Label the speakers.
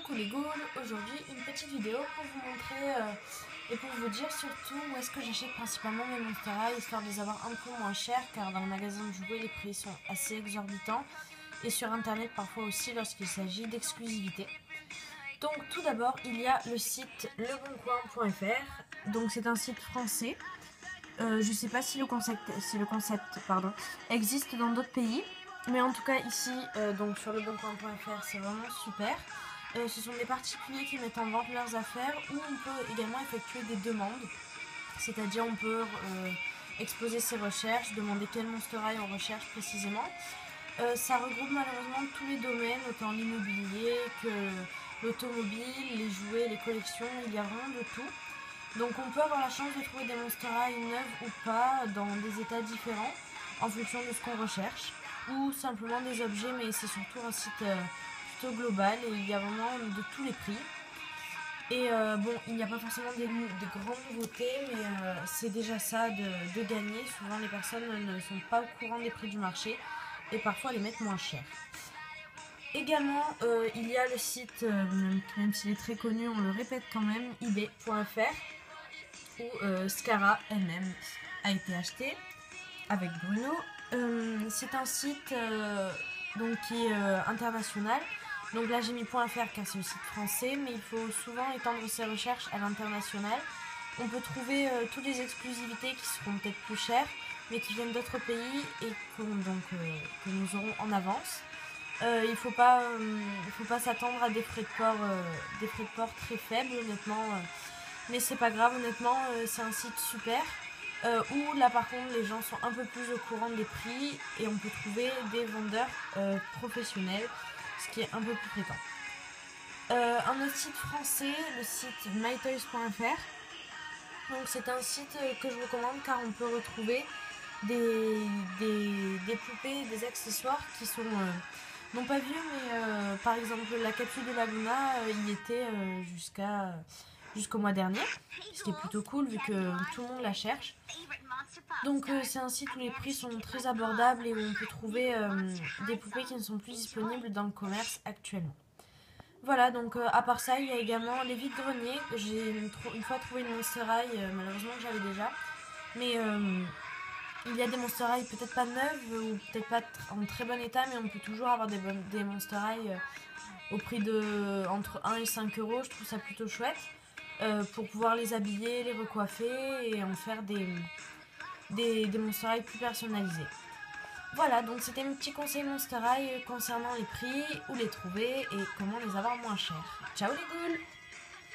Speaker 1: Coucou les ghouls, aujourd'hui une petite vidéo pour vous montrer et pour vous dire surtout où est-ce que j'achète principalement mes Monster High, histoire de les avoir un peu moins chers, car dans le magasin de jouets les prix sont assez exorbitants et sur internet parfois aussi lorsqu'il s'agit d'exclusivité. Donc tout d'abord il y a le site leboncoin.fr, donc c'est un site français. Je sais pas si le concept existe dans d'autres pays, mais en tout cas ici donc sur leboncoin.fr c'est vraiment super. Ce sont des particuliers qui mettent en vente leurs affaires, où on peut également effectuer des demandes, c'est-à-dire on peut exposer ses recherches, demander quel Monster High on recherche précisément. Ça regroupe malheureusement tous les domaines, autant l'immobilier que l'automobile, les jouets, les collections, il y a vraiment de tout. Donc on peut avoir la chance de trouver des Monster High neuves ou pas, dans des états différents, en fonction de ce qu'on recherche, ou simplement des objets, mais c'est surtout un site plutôt global et il y a vraiment de tous les prix. Et bon, il n'y a pas forcément de grandes nouveautés, mais c'est déjà ça de gagner. Souvent les personnes ne sont pas au courant des prix du marché et parfois les mettent moins cher. Également, il y a le site, même s'il est très connu, on le répète quand même, ebay.fr, où Scara elle-même a été achetée avec Bruno. C'est un site donc, qui est international. Donc là j'ai mis .fr car c'est le site français, mais il faut souvent étendre ses recherches à l'international. On peut trouver toutes les exclusivités qui seront peut-être plus chères, mais qui viennent d'autres pays et que nous aurons en avance. Il faut pas s'attendre à des frais de port très faibles honnêtement, mais c'est pas grave honnêtement, c'est un site super où là par contre les gens sont un peu plus au courant des prix et on peut trouver des vendeurs professionnels, ce qui est un peu plus fréquent. Un autre site français, le site mytoys.fr. Donc c'est un site que je recommande car on peut retrouver des poupées, des accessoires qui sont non pas vieux, mais par exemple la capsule de la Luna y était jusqu'au mois dernier, ce qui est plutôt cool vu que tout le monde la cherche. Donc c'est un site où les prix sont très abordables et où on peut trouver des poupées qui ne sont plus disponibles dans le commerce actuellement. Voilà, donc à part ça, il y a également les vides-greniers. J'ai une fois trouvé une Monster High, malheureusement que j'avais déjà. Mais il y a des Monster High peut-être pas neuves ou peut-être pas en très bon état, mais on peut toujours avoir des Monster High au prix de entre 1 et 5 euros. Je trouve ça plutôt chouette pour pouvoir les habiller, les recoiffer et en faire des Monster High plus personnalisés. Voilà, donc c'était mes petits conseils Monster High concernant les prix, où les trouver et comment les avoir moins chers. Ciao les ghouls!